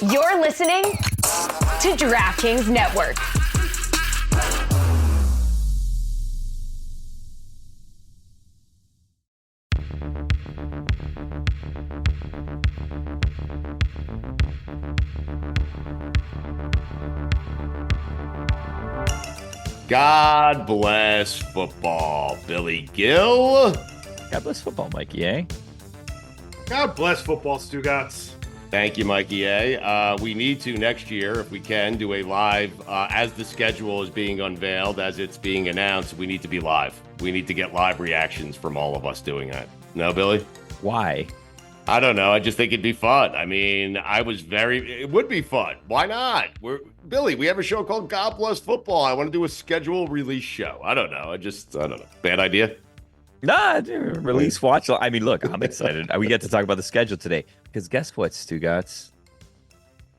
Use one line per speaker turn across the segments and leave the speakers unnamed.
You're listening to DraftKings Network.
God bless football, Billy Gill.
God bless football, Mikey, eh?
God bless football, Stugotz.
Thank you, Mikey A. We need to next year, if we can, do a live, as the schedule is being unveiled, as it's being announced, we need to be live. We need to get live reactions from all of us doing that. No, Billy?
Why?
I don't know. I just think it'd be fun. I mean, it would be fun. Why not? Billy, we have a show called God Bless Football. I want to do a schedule release show. I don't know. I don't know. Bad idea?
Nah, release watch. I mean, look, I'm excited. We get to talk about the schedule today because guess what, Stugotz?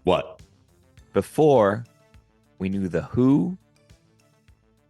What?
Before, we knew the who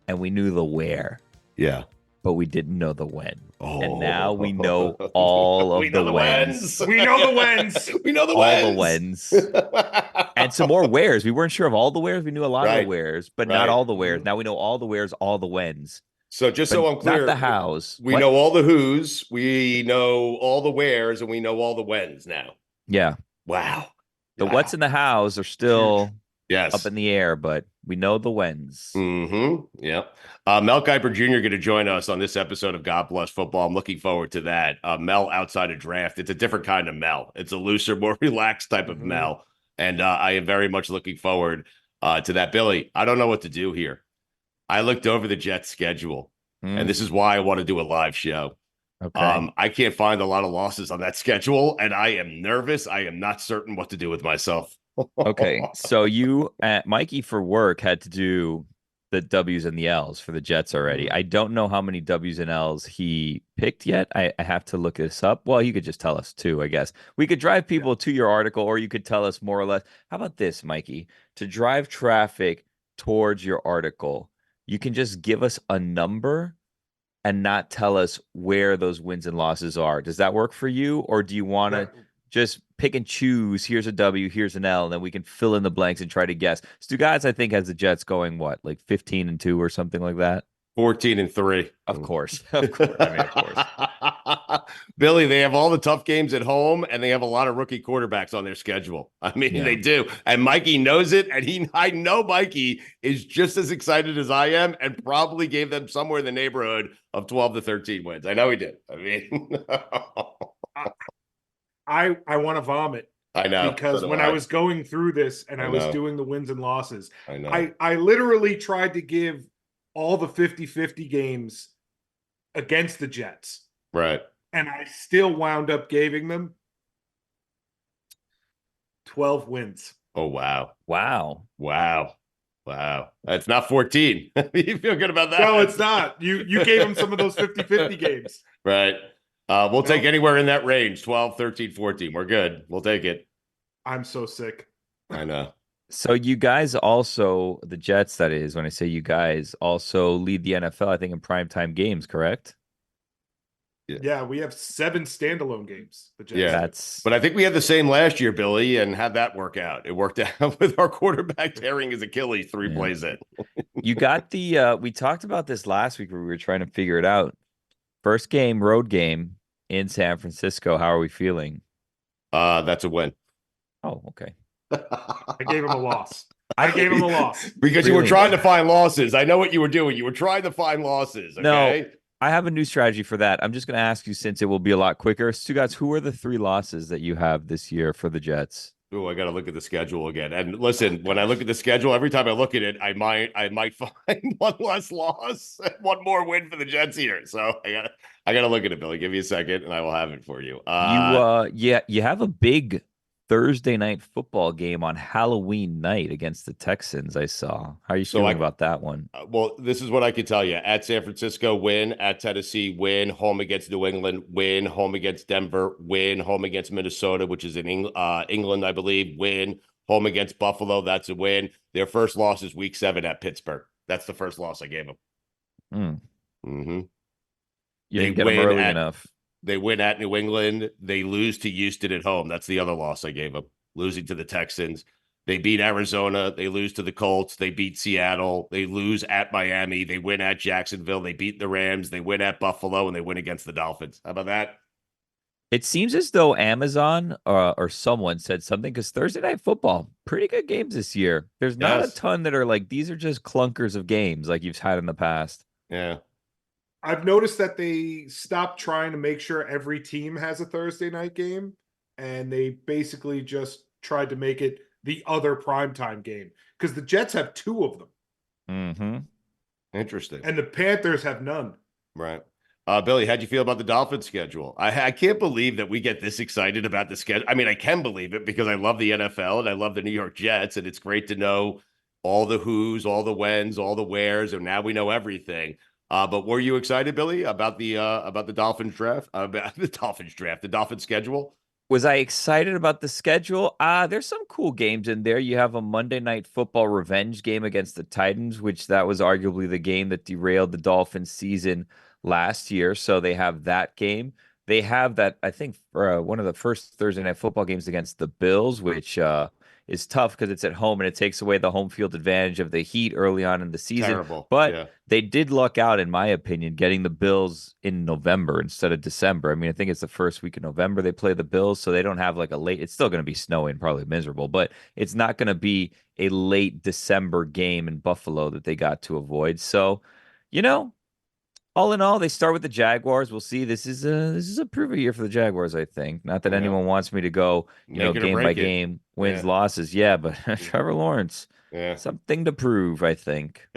and we knew the where.
Yeah.
But we didn't know the when.
Oh.
And now we know all of the whens.
We know the whens.
We know the
all
whens.
The whens. And some more wheres. We weren't sure of all the wheres. We knew a lot of the wheres, but not all the wheres. Now we know all the wheres, all the whens.
So just so I'm clear,
not the hows.
We know all the who's, we know all the wheres, and we know all the whens now.
Yeah.
Wow.
The what's in the hows are still up in the air, but we know the whens.
Mm-hmm. Yep. Mel Kiper Jr. going to join us on this episode of God Bless Football. I'm looking forward to that. Mel outside of draft. It's a different kind of Mel. It's a looser, more relaxed type of Mel. And I am very much looking forward to that. Billy, I don't know what to do here. I looked over the Jets schedule, and this is why I want to do a live show.
Okay.
I can't find a lot of losses on that schedule, and I am nervous. I am not certain what to do with myself.
Okay. So you, Mikey, for work, had to do the W's and the L's for the Jets already. I don't know how many W's and L's he picked yet. I have to look this up. Well, you could just tell us too, I guess. We could drive people to your article, or you could tell us more or less. How about this, Mikey? To drive traffic towards your article, you can just give us a number and not tell us where those wins and losses are. Does that work for you? Or do you want to just pick and choose? Here's a W, here's an L, and then we can fill in the blanks and try to guess. Stugotz, I think, has the Jets going, what, like 15-2 or something like that?
14-3.
Of course. Of course. I mean, of course.
Billy, they have all the tough games at home, and they have a lot of rookie quarterbacks on their schedule. I mean, they do. And Mikey knows it, and I know Mikey is just as excited as I am and probably gave them somewhere in the neighborhood of 12 to 13 wins. I know he did. I mean,
I want to vomit.
I know.
Because when I was going through this and I was doing the wins and losses,
I know.
I literally tried to give all the 50-50 games against the Jets.
Right.
And I still wound up giving them 12 wins.
Oh, wow.
Wow.
Wow. Wow. That's not 14. You feel good about that?
No, it's not. You gave them some of those 50-50 games.
Right. We'll take anywhere in that range, 12, 13, 14. We're good. We'll take it.
I'm so sick.
I know.
So you guys also, the Jets, that is, when I say you guys, also lead the NFL, I think, in primetime games, correct?
Yeah, we have 7 standalone games. The Jets.
Yeah, but I think we had the same last year, Billy, and had that work out. It worked out with our quarterback tearing his Achilles 3 plays in.
You got the, we talked about this last week where we were trying to figure it out. First game, road game in San Francisco. How are we feeling?
That's a win.
Oh, okay.
I gave him a loss. I gave him a loss.
Because you were trying to find losses. I know what you were doing. You were trying to find losses. Okay?
No, I have a new strategy for that. I'm just going to ask you, since it will be a lot quicker. Stugotz, who are the 3 losses that you have this year for the Jets?
Oh, I got to look at the schedule again. And listen, when I look at the schedule, every time I look at it, I might find one less loss and one more win for the Jets here. So I got to look at it, Billy. Give me a second, and I will have it for you.
You have a big Thursday night football game on Halloween night against the Texans, I saw. How are you feeling about that one?
Well, this is what I can tell you. At San Francisco, win. At Tennessee, win. Home against New England, win. Home against Denver, win. Home against Minnesota, which is in England, I believe, win. Home against Buffalo, that's a win. Their first loss is week 7 at Pittsburgh. That's the first loss I gave them.
Mm-hmm. You didn't get them early enough.
They win at New England. They lose to Houston at home. That's the other loss I gave them. losing to the Texans. They beat Arizona. They lose to the Colts. They beat Seattle. They lose at Miami. They win at Jacksonville. They beat the Rams. They win at Buffalo, and they win against the Dolphins. How about that?
It seems as though Amazon or someone said something because Thursday Night Football, pretty good games this year. There's not a
Yes.
ton that are like, these are just clunkers of games like you've had in the past.
Yeah.
I've noticed that they stopped trying to make sure every team has a Thursday night game, and they basically just tried to make it the other primetime game because the Jets have 2 of them.
Mm-hmm.
Interesting.
And the Panthers have none.
Right. Billy, how'd you feel about the Dolphins schedule? I can't believe that we get this excited about the schedule. I mean, I can believe it because I love the NFL and I love the New York Jets, and it's great to know all the who's, all the whens, all the wheres, and now we know everything. But were you excited, Billy, about the Dolphins draft? The Dolphins schedule?
Was I excited about the schedule? There's some cool games in there. You have a Monday Night Football revenge game against the Titans, which that was arguably the game that derailed the Dolphins season last year. So they have that game. They have that, I think, for one of the first Thursday Night Football games against the Bills, which is tough because it's at home and it takes away the home field advantage of the Heat early on in the season.
Terrible.
But
yeah.
They did luck out, in my opinion, getting the Bills in November instead of December. I mean, I think it's the first week of November they play the Bills, so they don't have like a late. It's still going to be snowing, probably miserable, but it's not going to be a late December game in Buffalo that they got to avoid. So, all in all, they start with the Jaguars. We'll see. This is a prove year for the Jaguars, I think. Not that anyone wants me to go, game by game, wins, losses. Yeah, but Trevor Lawrence, something to prove, I think.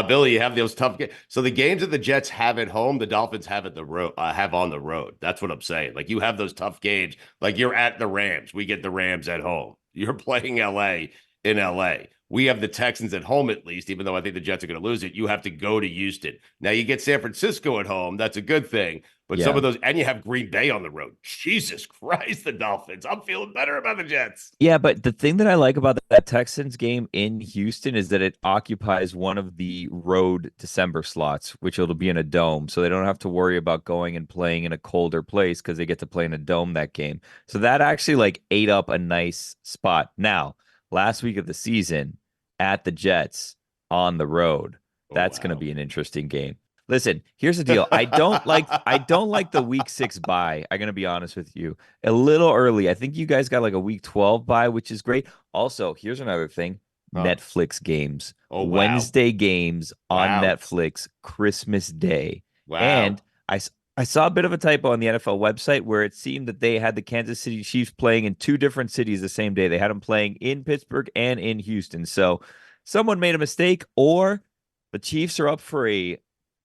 Billy, you have those tough games. So the games that the Jets have at home, the Dolphins have at the road, have on the road. That's what I'm saying. Like you have those tough games. Like you're at the Rams. We get the Rams at home. You're playing LA in LA. We have the Texans at home, at least, even though I think the Jets are going to lose it. You have to go to Houston. Now you get San Francisco at home. That's a good thing. But some of those, and you have Green Bay on the road. Jesus Christ, the Dolphins. I'm feeling better about the Jets.
Yeah, but the thing that I like about that Texans game in Houston is that it occupies one of the road December slots, which it'll be in a dome. So they don't have to worry about going and playing in a colder place because they get to play in a dome that game. So that actually ate up a nice spot. Now, last week of the season at the Jets on the road. That's going to be an interesting game. Listen, here's the deal. I don't like the week 6 bye. I'm going to be honest with you. A little early. I think you guys got like a week 12 bye, which is great. Also, here's another thing. Netflix games.
Oh, wow.
Wednesday games on Netflix, Christmas Day.
Wow.
And I saw a bit of a typo on the NFL website where it seemed that they had the Kansas City Chiefs playing in 2 different cities the same day. They had them playing in Pittsburgh and in Houston. So someone made a mistake, or the Chiefs are up for a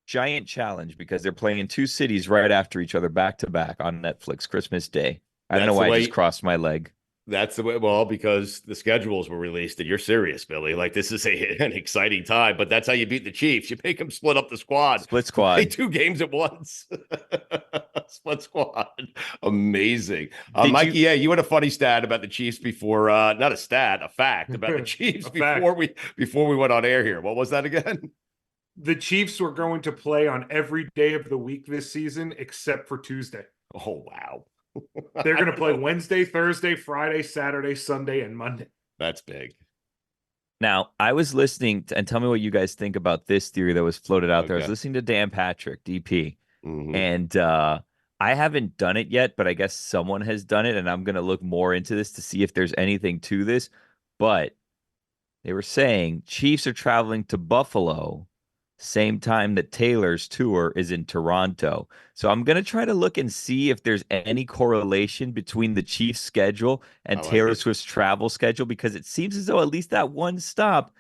giant challenge because they're playing in 2 cities right after each other back to back on Netflix Christmas Day. I don't know why I just crossed my leg.
That's the way. Well, because the schedules were released, and you're serious, Billy. Like this is an exciting time, but that's how you beat the Chiefs. You make them split up the squad.
Split squad.
Play 2 games at once. Split squad. Amazing. Mikey, you had a funny stat about the Chiefs before. Not a stat, a fact about the Chiefs before we went on air here. What was that again?
The Chiefs were going to play on every day of the week this season except for Tuesday.
Oh wow.
They're going to play Wednesday, Thursday, Friday, Saturday, Sunday, and Monday.
That's big.
Now, I was listening and tell me what you guys think about this theory that was floated out there. I was listening to Dan Patrick, DP, and I haven't done it yet, but I guess someone has done it, and I'm going to look more into this to see if there's anything to this. But they were saying Chiefs are traveling to Buffalo same time that Taylor's tour is in Toronto. So I'm going to try to look and see if there's any correlation between the Chiefs schedule and Taylor Swift's travel schedule, because it seems as though at least that one stop,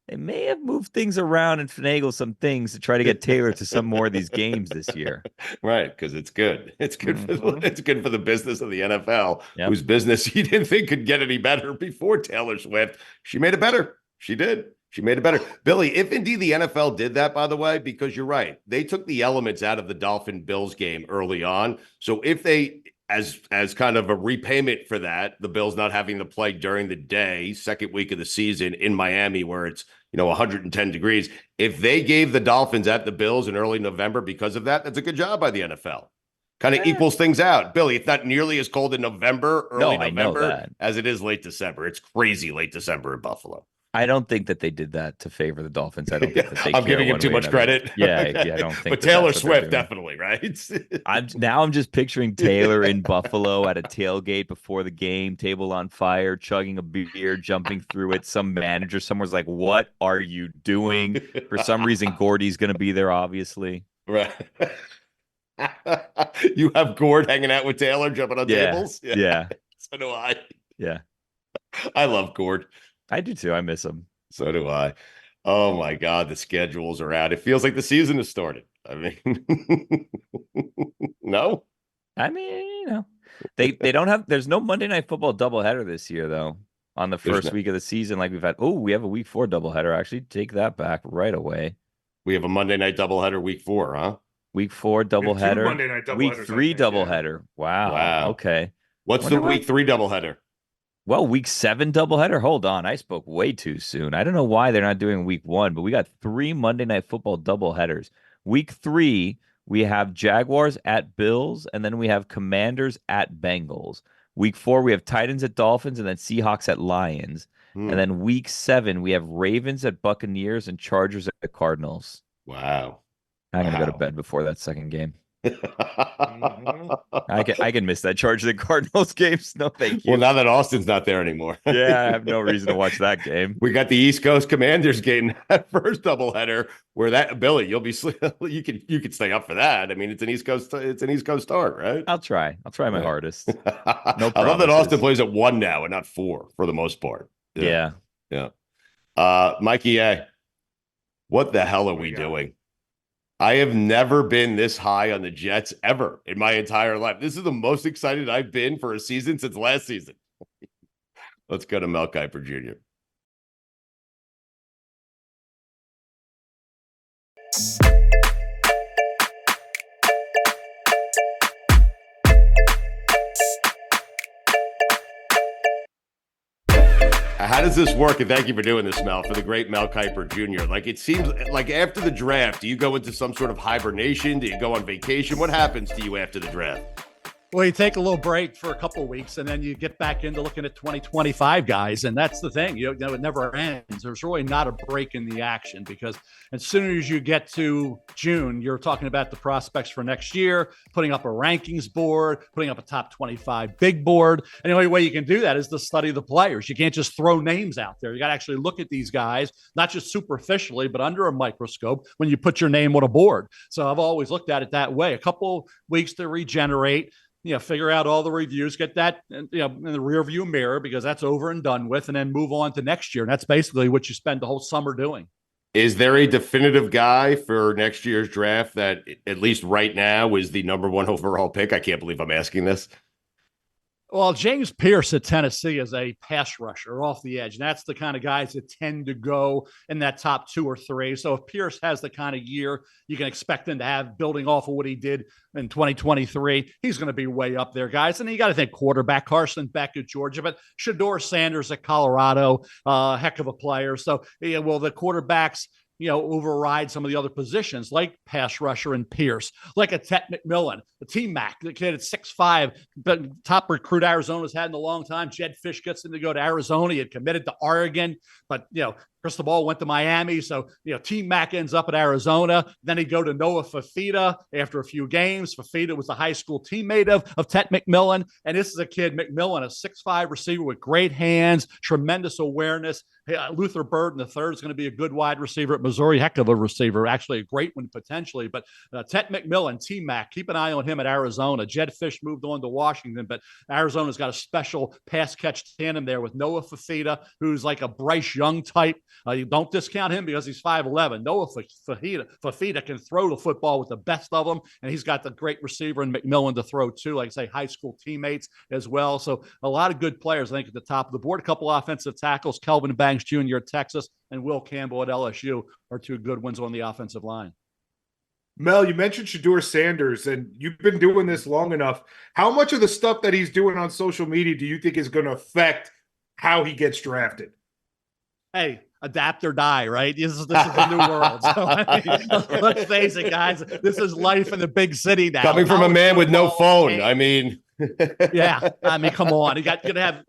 they may have moved things around and finagled some things to try to get Taylor to some more of these games this year.
Right, because it's good. It's good it's good for the business of the NFL, whose business you didn't think could get any better before Taylor Swift. She made it better. She did. She made it better. Billy, if indeed the NFL did that, by the way, because you're right, they took the elements out of the Dolphin-Bills game early on. So if they, as kind of a repayment for that, the Bills not having to play during the day, second week of the season in Miami where it's 110 degrees, if they gave the Dolphins at the Bills in early November because of that, that's a good job by the NFL. Kind of equals things out. Billy, it's not nearly as cold in November, early
I know
November,
that.
as it is late December. It's crazy late December in Buffalo.
I don't think that they did that to favor the Dolphins. I don't think that they
I'm
care
giving him
one
too
way or
much
another.
credit.
Yeah, I don't think.
But
that
Taylor
that's what they're
Swift,
doing.
definitely, right?
I'm just picturing Taylor in Buffalo at a tailgate before the game, table on fire, chugging a beer, jumping through it. Some manager somewhere's like, "What are you doing?" For some reason, Gordy's going to be there, obviously.
Right. You have Gord hanging out with Taylor, jumping on tables?
Yeah.
So do I.
Yeah.
I love Gord.
I do too. I miss him.
So do I. Oh my God, the schedules are out. It feels like the season has started. I mean, no?
I mean, they don't have. There's no Monday Night Football doubleheader this year, though. On the first week of the season, like we've had. Oh, we have a Week 4 doubleheader. Actually, take that back right away.
We have a Monday night doubleheader Week 4, huh?
Week 4 doubleheader.
Monday night doubleheaders,
Week 3 doubleheader. Yeah. Wow. Okay.
What's the Week 3 doubleheader?
Well, Week 7 doubleheader. Hold on, I spoke way too soon. I don't know why they're not doing Week 1, but we got 3 Monday Night Football doubleheaders. Week 3, we have Jaguars at Bills, and then we have Commanders at Bengals. Week 4, we have Titans at Dolphins, and then Seahawks at Lions. And then Week 7, we have Ravens at Buccaneers and Chargers at Cardinals.
Wow.
I'm gonna go to bed before that second game. I can miss that Chargers and Cardinals games. No, thank you.
Well, now that Austin's not there anymore.
Yeah, I have no reason to watch that game.
We got the East Coast Commanders game, that first doubleheader, where that Billy, you'll be you can stay up for that. I mean, it's an East Coast start, right?
I'll try my hardest. No
I love that Austin plays at 1 now and not 4 for the most part.
Yeah.
Mikey A, what the hell are we doing? I have never been this high on the Jets ever in my entire life. This is the most excited I've been for a season since last season. Let's go to Mel Kiper Jr. How does this work? And thank you for doing this, Mel, for the great Mel Kiper Jr. Like, it seems like after the draft, do you go into some sort of hibernation? Do you go on vacation? What happens to you after the draft?
Well, you take a little break for a couple of weeks, and then you get back into looking at 2025 guys, and that's the thing. You know, it never ends. There's really not a break in the action, because as soon as you get to June, you're talking about the prospects for next year, putting up a rankings board, putting up a top 25 big board. And the only way you can do that is to study the players. You can't just throw names out there. You got to actually look at these guys, not just superficially, but under a microscope when you put your name on a board. So I've always looked at it that way. A couple weeks to regenerate, figure out all the reviews, get that, in the rear view mirror, because that's over and done with, and then move on to next year. And that's basically what you spend the whole summer doing.
Is there a definitive guy for next year's draft that, at least right now, is the number 1 overall pick? I can't believe I'm asking this.
Well, James Pierce at Tennessee is a pass rusher off the edge. And that's the kind of guys that tend to go in that top 2 or 3. So if Pierce has the kind of year you can expect him to have, building off of what he did in 2023, he's going to be way up there, guys. And you got to think quarterback, Carson Beck at Georgia, but Shedeur Sanders at Colorado, heck of a player. So, the quarterbacks, override some of the other positions like pass rusher and Pierce, like a Tet McMillan, a T-Mac, the kid at 6'5", but top recruit Arizona's had in a long time. Jed Fish gets him to go to Arizona. He had committed to Oregon, but, Cristobal went to Miami. So, T-Mac ends up at Arizona. Then he'd go to Noah Fafita after a few games. Fafita was the high school teammate of Tet McMillan. And this is a kid, McMillan, a 6'5" receiver with great hands, tremendous awareness. Luther Burden III is going to be a good wide receiver at Missouri, heck of a receiver, actually a great one potentially. But Tet McMillan, T-Mac, keep an eye on him at Arizona. Jed Fish moved on to Washington, but Arizona's got a special pass catch tandem there with Noah Fafita, who's like a Bryce Young type. You don't discount him because he's 5'11". Noah Fafita can throw the football with the best of them, and he's got the great receiver in McMillan to throw too, like I say, high school teammates as well. So a lot of good players, I think, at the top of the board. A couple offensive tackles, Kelvin Banks Jr. at Texas and Will Campbell at LSU are 2 good ones on the offensive line.
Mel, you mentioned Shedeur Sanders, and you've been doing this long enough. How much of the stuff that he's doing on social media do you think is going to affect how he gets drafted?
Hey, adapt or die, right? This is the new world. So, I mean, let's face it, guys. This is life in the big city now.
Coming from a man with no phone. I mean,
yeah, I mean, come on. You're gonna have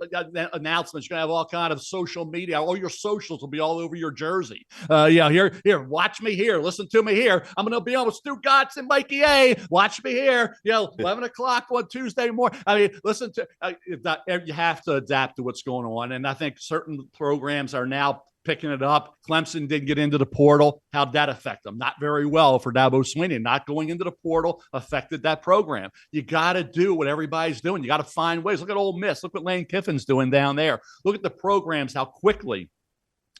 announcements. You're gonna have all kind of social media. All your socials will be all over your jersey. Here, watch me here. Listen to me here. I'm gonna be on with Stugotz and Mikey A. Watch me here. 11 o'clock on Tuesday morning. I mean, listen to. You have to adapt to what's going on, and I think certain programs are now picking it up. Clemson didn't get into the portal. How'd that affect them? Not very well for Dabo Swinney. Not going into the portal affected that program. You got to do what everybody's doing. You got to find ways. Look at Ole Miss. Look what Lane Kiffin's doing down there. Look at the programs, how quickly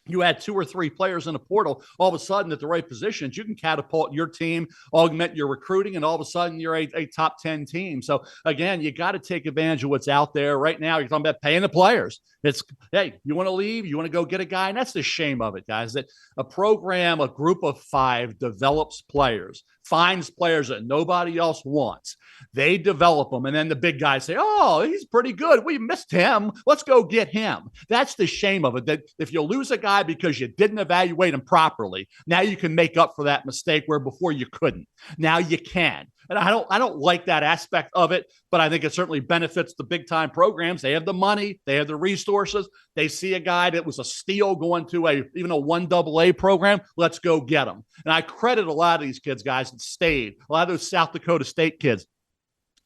you add 2 or 3 players in the portal, all of a sudden at the right positions, you can catapult your team, augment your recruiting, and all of a sudden you're a top 10 team. So again, you got to take advantage of what's out there right now. You're talking about paying the players. It's, hey, you want to leave? You want to go get a guy? And that's the shame of it, guys, that a program, a group of 5 develops players, finds players that nobody else wants. They develop them. And then the big guys say, oh, he's pretty good. We missed him. Let's go get him. That's the shame of it, that if you lose a guy because you didn't evaluate him properly, now you can make up for that mistake where before you couldn't. Now you can. And I don't like that aspect of it, but I think it certainly benefits the big time programs. They have the money, they have the resources. They see a guy that was a steal going to even a 1AA program. Let's go get him. And I credit a lot of these kids, guys, that stayed. A lot of those South Dakota State kids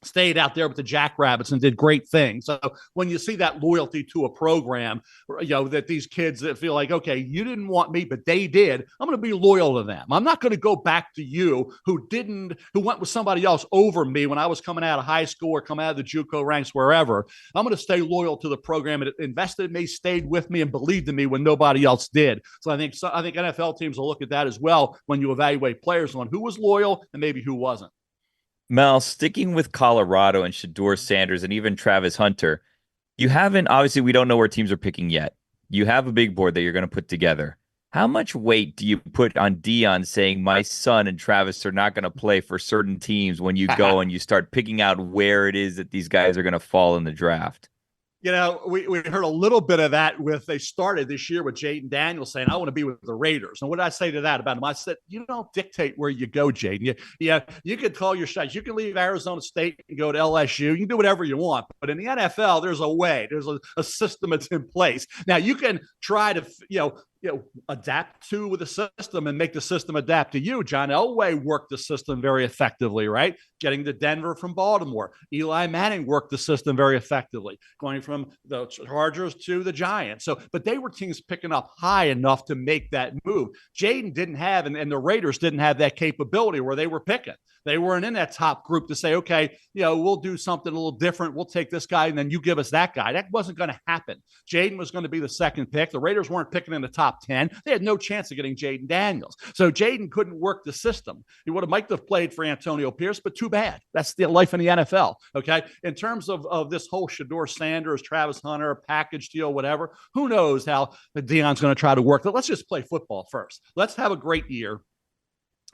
stayed out there with the Jackrabbits and did great things. So when you see that loyalty to a program, that these kids that feel like, okay, you didn't want me, but they did, I'm going to be loyal to them. I'm not going to go back to you who went with somebody else over me when I was coming out of high school or coming out of the JUCO ranks, wherever. I'm going to stay loyal to the program that invested in me, stayed with me, and believed in me when nobody else did. So I think NFL teams will look at that as well when you evaluate players on who was loyal and maybe who wasn't.
Mel, sticking with Colorado and Shedeur Sanders and even Travis Hunter, you haven't, obviously, we don't know where teams are picking yet. You have a big board that you're going to put together. How much weight do you put on Dion saying my son and Travis are not going to play for certain teams when you go and you start picking out where it is that these guys are going to fall in the draft?
We heard a little bit of that they started this year with Jaden Daniels saying, I want to be with the Raiders. And what did I say to that about him? I said, you don't dictate where you go, Jaden. You can call your shots. You can leave Arizona State and go to LSU. You can do whatever you want. But in the NFL, there's a way. There's a system that's in place. Now, you can try to, adapt to with the system and make the system adapt to you. John Elway worked the system very effectively, right? Getting to Denver from Baltimore. Eli Manning worked the system very effectively, going from the Chargers to the Giants. But they were teams picking up high enough to make that move. Jaden didn't have, and the Raiders didn't have that capability where they were picking. They weren't in that top group to say, okay, we'll do something a little different. We'll take this guy, and then you give us that guy. That wasn't going to happen. Jaden was going to be the second pick. The Raiders weren't picking in the top 10. They had no chance of getting Jaden Daniels. So Jaden couldn't work the system. He would have might have played for Antonio Pierce, but too bad. That's the life in the NFL. Okay. In terms of this whole Shedeur Sanders, Travis Hunter, package deal, whatever, who knows how Dion's going to try to work. But let's just play football first. Let's have a great year.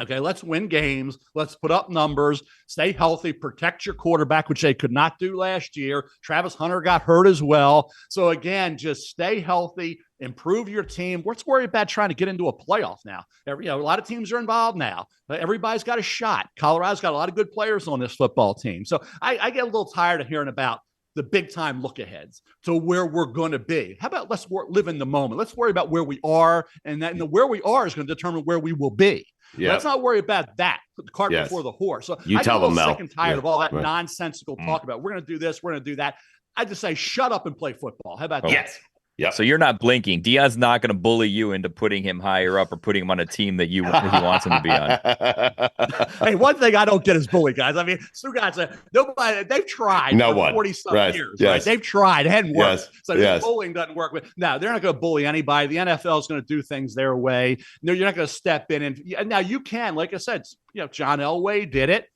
Okay, let's win games. Let's put up numbers, stay healthy, protect your quarterback, which they could not do last year. Travis Hunter got hurt as well. So again, just stay healthy, improve your team. Let's worry about trying to get into a playoff now. A lot of teams are involved now. Everybody's got a shot. Colorado's got a lot of good players on this football team. So I get a little tired of hearing about the big time look aheads to where we're going to be. How about let's live in the moment? Let's worry about where we are, and where we are is going to determine where we will be. Yeah. Let's not worry about that. Put the cart before the horse. So
you tell them, Mel.
I'm sick and tired of all that nonsensical talk about we're going to do this, we're going to do that. I just say shut up and play football. How about that?
Yes. Yep.
So you're not blinking. Dion's not going to bully you into putting him higher up or putting him on a team that he wants him to be on.
Hey, one thing I don't get is bully, guys. I mean, Stugotz, nobody, they've tried for 40-some years. Yes. Right? They've tried. It hadn't worked. So bullying doesn't work. No, they're not going to bully anybody. The NFL is going to do things their way. No, you're not going to step in. And now you can, like I said, John Elway did it.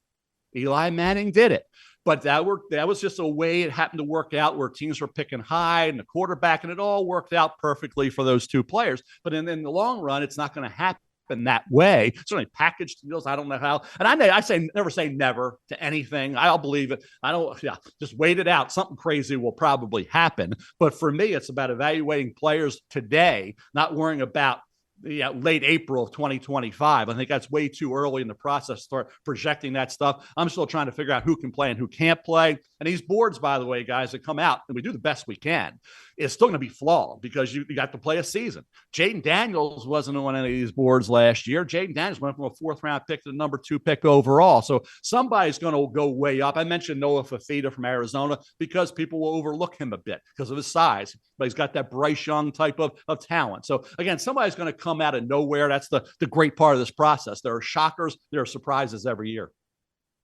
Eli Manning did it. But that was just a way it happened to work out where teams were picking high and the quarterback, and it all worked out perfectly for those two players. But in the long run, it's not going to happen in that way. Certainly package deals. I don't know how. And I say never say never to anything. I'll believe it. I don't. Yeah, just wait it out. Something crazy will probably happen. But for me, it's about evaluating players today, not worrying about late April of 2025. I think that's way too early in the process to start projecting that stuff. I'm still trying to figure out who can play and who can't play. And these boards, by the way, guys, that come out, and we do the best we can, is still going to be flawed because you got to play a season. Jaden Daniels wasn't on any of these boards last year. Jaden Daniels went from a 4th-round pick to the number 2 pick overall. So somebody's going to go way up. I mentioned Noah Fafita from Arizona because people will overlook him a bit because of his size, but he's got that Bryce Young type of talent. So again, somebody's going to come out of nowhere. That's the great part of this process. There are shockers. There are surprises every year.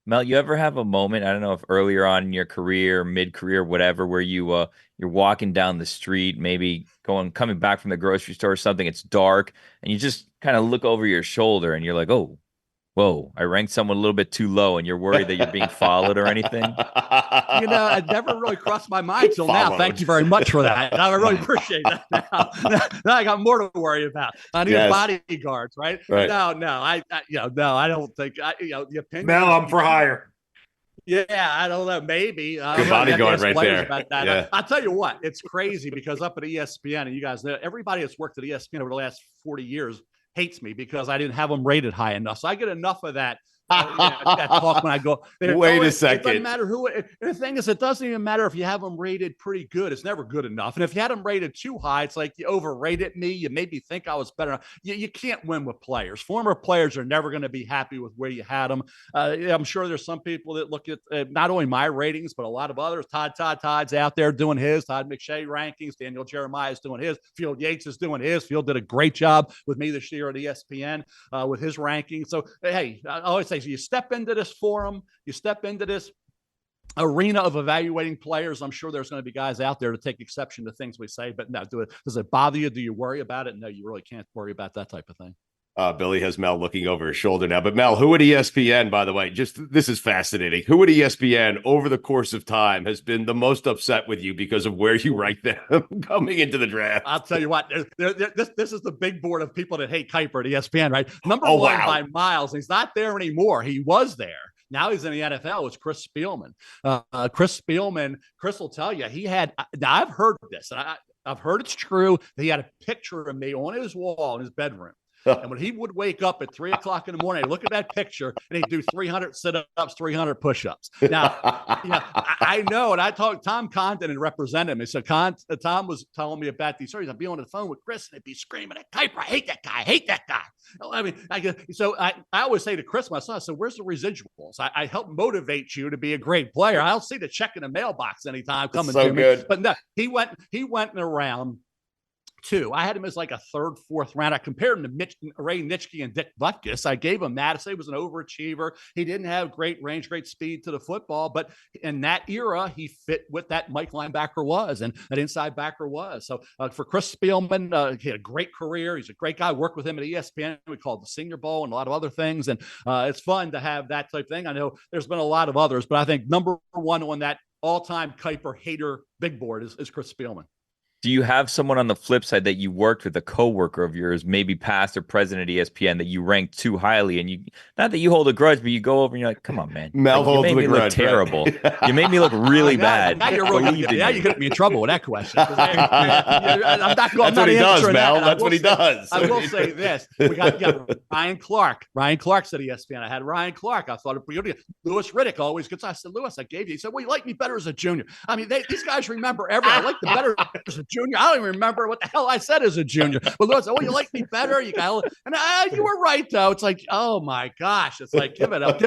Mel, you ever have a moment, I don't know if earlier on in your career, mid-career, whatever, where you're walking down the street, maybe coming back from the grocery store or something, it's dark, and you just kind of look over your shoulder and you're like, oh, whoa, I ranked someone a little bit too low, and you're worried that you're being followed or anything?
It never really crossed my mind till now. Thank you very much for that. I really appreciate that. Now I got more to worry about. I need bodyguards, right? No, I don't think. The opinion.
Mel, I'm for hire.
Yeah, I don't know. Maybe
the bodyguard right there.
About that.
Yeah.
I'll tell you what, it's crazy because up at ESPN, and you guys know, everybody that's worked at ESPN over the last 40 years hates me because I didn't have them rated high enough. So I get enough of that. That talk when I go.
Wait a second.
It doesn't matter who. The thing is, it doesn't even matter if you have them rated pretty good. It's never good enough. And if you had them rated too high, it's like you overrated me. You made me think I was better. You can't win with players. Former players are never going to be happy with where you had them. I'm sure there's some people that look at not only my ratings, but a lot of others. Todd's out there doing his. Todd McShay rankings. Daniel Jeremiah is doing his. Field Yates is doing his. Field did a great job with me this year at ESPN with his rankings. So, hey, I always say, you step into this forum, you step into this arena of evaluating players. I'm sure there's going to be guys out there to take exception to things we say, but no, does it bother you? Do you worry about it? No, you really can't worry about that type of thing.
Billy has Mel looking over his shoulder now. But Mel, who at ESPN, by the way, this is fascinating. Who at ESPN over the course of time has been the most upset with you because of where you rank them coming into the draft?
I'll tell you what, this is the big board of people that hate Kiper at ESPN, right? Number one by miles. He's not there anymore. He was there. Now he's in the NFL. It's Chris Spielman. Chris will tell you now I've heard this, and I've heard it's true that he had a picture of me on his wall in his bedroom. And when he would wake up at 3:00 in the morning, I'd look at that picture and he'd do 300 sit-ups, 300 push-ups. Now, I know, and I talked Tom Condon and represented him. He said, Tom was telling me about these stories. I'd be on the phone with Chris and he'd be screaming at Kiper, I hate that guy. I mean, I always say to Chris, my son, I said, where's the residuals? I help motivate you to be a great player. I don't see the check in the mailbox anytime coming to me. But no, he went around. 2. I had him as like a 3rd, 4th round. I compared him to Ray Nitschke and Dick Butkus. I gave him that. I say he was an overachiever. He didn't have great range, great speed to the football, but in that era, he fit what that Mike linebacker was and that inside backer was. So for Chris Spielman, he had a great career. He's a great guy. Worked with him at ESPN. We called the Senior Bowl and a lot of other things. And it's fun to have that type of thing. I know there's been a lot of others, but I think number one on that all-time Kiper hater big board is Chris Spielman.
Do you have someone on the flip side that you worked with, a coworker of yours, maybe past or present at ESPN, that you ranked too highly, and you, not that you hold a grudge, but you go over and you're like, "Come on, man,
Mel holds
you made me look
grudge,
terrible. You made me look really bad."
Now you're really getting me in trouble with that question. I'm not going.
That's what he does, Mel. That's what he does.
I will say this: we got Ryan Clark. Ryan Clark's at ESPN. I had Ryan Clark. I thought Louis Riddick always gets. I said, Louis, I gave you. He said, well, you like me better as a junior. I mean, these guys remember everything. I like the better as a junior. I don't even remember what the hell I said as a junior. But Louis said, well, you like me better. You got, and you were right though. It's like, oh my gosh, it's like give it up.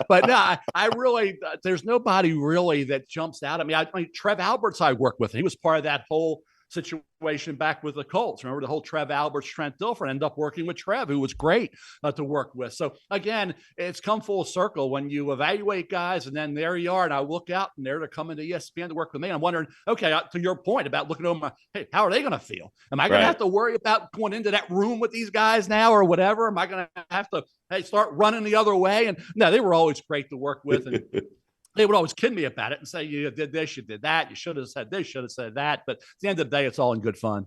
But no, I really, there's nobody really that jumps out at me. I mean, Trev Alberts, I worked with. He was part of that whole situation back with the Colts. Remember the whole Trev Alberts, Trent Dilfer, ended up working with Trev, who was great to work with. So again, it's come full circle when you evaluate guys, and then there you are, and I look out and they're coming to ESPN to work with me. And I'm wondering, okay, to your point about looking over, hey, how are they going to feel? Am I going to have to worry about going into that room with these guys now or whatever? Am I going to have to start running the other way? And no, they were always great to work with. And they would always kid me about it and say, you did this, you did that, you should have said this, should have said that. But at the end of the day, it's all in good fun.